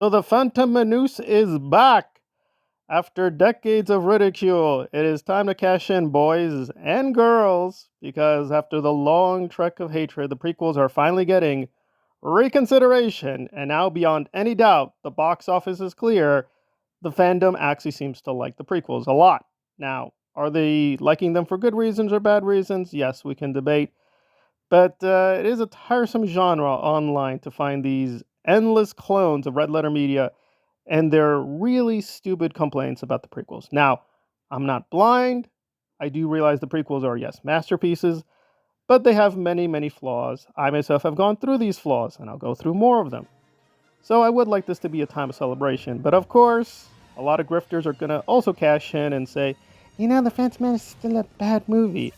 So the Phantom Menace is back. After decades of ridicule, it is time to cash in, boys and girls, because after the long trek of hatred, the prequels are finally getting reconsideration. And now, beyond any doubt, the box office is clear. The fandom actually seems to like the prequels a lot. Now, are they liking them for good reasons or bad reasons? Yes, we can debate. But it is a tiresome genre online to find these endless clones of Red Letter Media and their really stupid complaints about the prequels. Now, I'm not blind. I do realize the prequels are, yes, masterpieces, but they have many, many flaws. I myself have gone through these flaws, and I'll go through more of them. So I would like this to be a time of celebration. But of course, a lot of grifters are going to also cash in and say, the Phantom Menace is still a bad movie.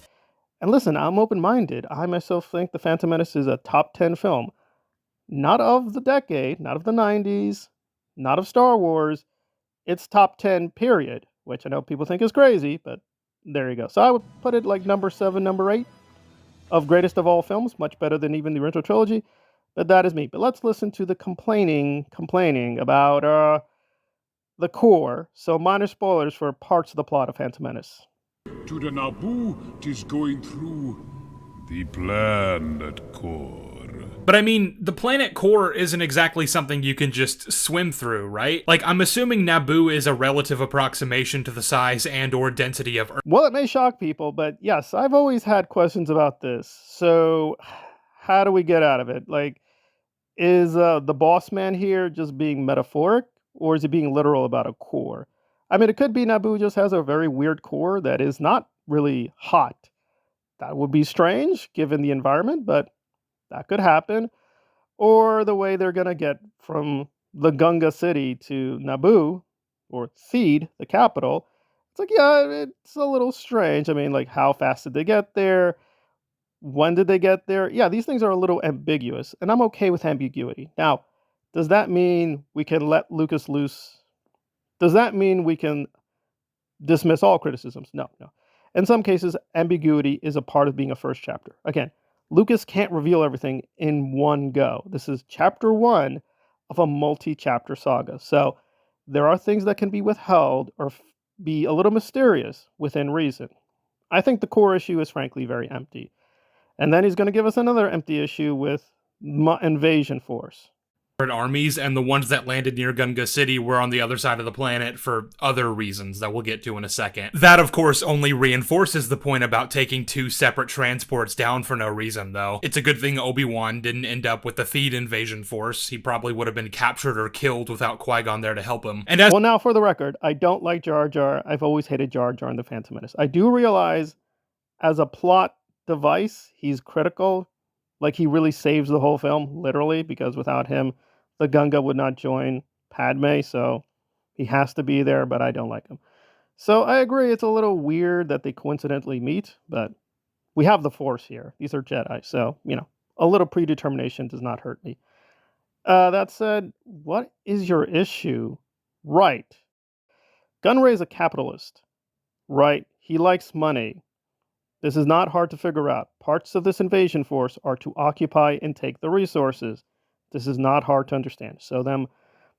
And listen, I'm open minded. I myself think The Phantom Menace is a top 10 film. Not of the decade, not of the 90s, not of Star Wars. It's top 10, period, which I know people think is crazy, but there you go. So I would put it like number 7, number 8 of greatest of all films, much better than even the original trilogy. But that is me. But let's listen to the complaining about the core. So minor spoilers for parts of the plot of Phantom Menace. To the Naboo, 'tis going through the planet core. But I mean, the planet core isn't exactly something you can just swim through, right? Like, I'm assuming Naboo is a relative approximation to the size and or density of Earth. Well, it may shock people, but yes, I've always had questions about this. So how do we get out of it? Like, is the boss man here just being metaphoric, or is he being literal about a core? I mean, it could be Naboo just has a very weird core that is not really hot. That would be strange given the environment, but that could happen. Or the way they're going to get from the Gunga city to Naboo, or Theed, the capital. It's like, yeah, it's a little strange. I mean, like, how fast did they get there? When did they get there? Yeah, these things are a little ambiguous, and I'm okay with ambiguity. Now, does that mean we can let Lucas loose? Does that mean we can dismiss all criticisms? No, no. In some cases, ambiguity is a part of being a first chapter. Again, Lucas can't reveal everything in one go. This is chapter one of a multi chapter saga. So there are things that can be withheld or be a little mysterious within reason. I think the core issue is frankly very empty. And then he's going to give us another empty issue with invasion force. Armies, and the ones that landed near Gunga City were on the other side of the planet for other reasons that we'll get to in a second. That, of course, only reinforces the point about taking two separate transports down for no reason, though. It's a good thing Obi-Wan didn't end up with the Theed invasion force. He probably would have been captured or killed without Qui-Gon there to help him. And well, now, for the record, I don't like Jar Jar. I've always hated Jar Jar in The Phantom Menace. I do realize, as a plot device, he's critical. Like, he really saves the whole film, literally, because without him, the Gunga would not join Padme, so he has to be there, but I don't like him. So I agree, it's a little weird that they coincidentally meet, but we have the Force here. These are Jedi, so, a little predetermination does not hurt me. That said, what is your issue? Right. Gunray is a capitalist. Right. He likes money. This is not hard to figure out. Parts of this invasion force are to occupy and take the resources. This is not hard to understand. So them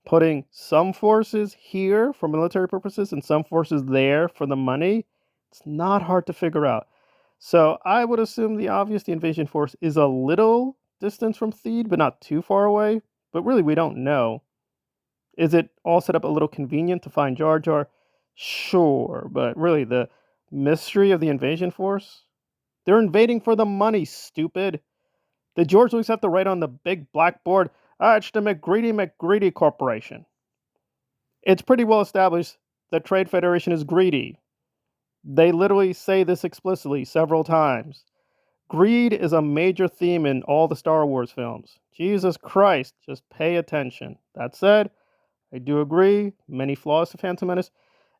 putting some forces here for military purposes and some forces there for the money, it's not hard to figure out. So I would assume the invasion force is a little distance from Theed, but not too far away. But really, we don't know. Is it all set up a little convenient to find Jar Jar? Sure, but really, the mystery of the invasion force? They're invading for the money, stupid. Did George Lucas have to write on the big blackboard, it's the McGreedy Corporation? It's pretty well established the Trade Federation is greedy. They literally say this explicitly several times. Greed is a major theme in all the Star Wars films. Jesus Christ, just pay attention. That said, I do agree, many flaws to Phantom Menace,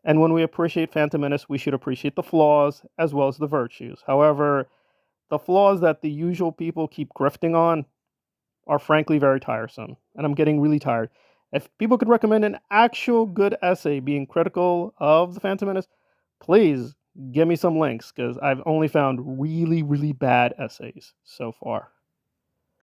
and when we appreciate Phantom Menace, we should appreciate the flaws as well as the virtues. However, the flaws that the usual people keep grifting on are frankly very tiresome, and I'm getting really tired. If people could recommend an actual good essay being critical of the Phantom Menace, please give me some links, because I've only found really, really bad essays so far.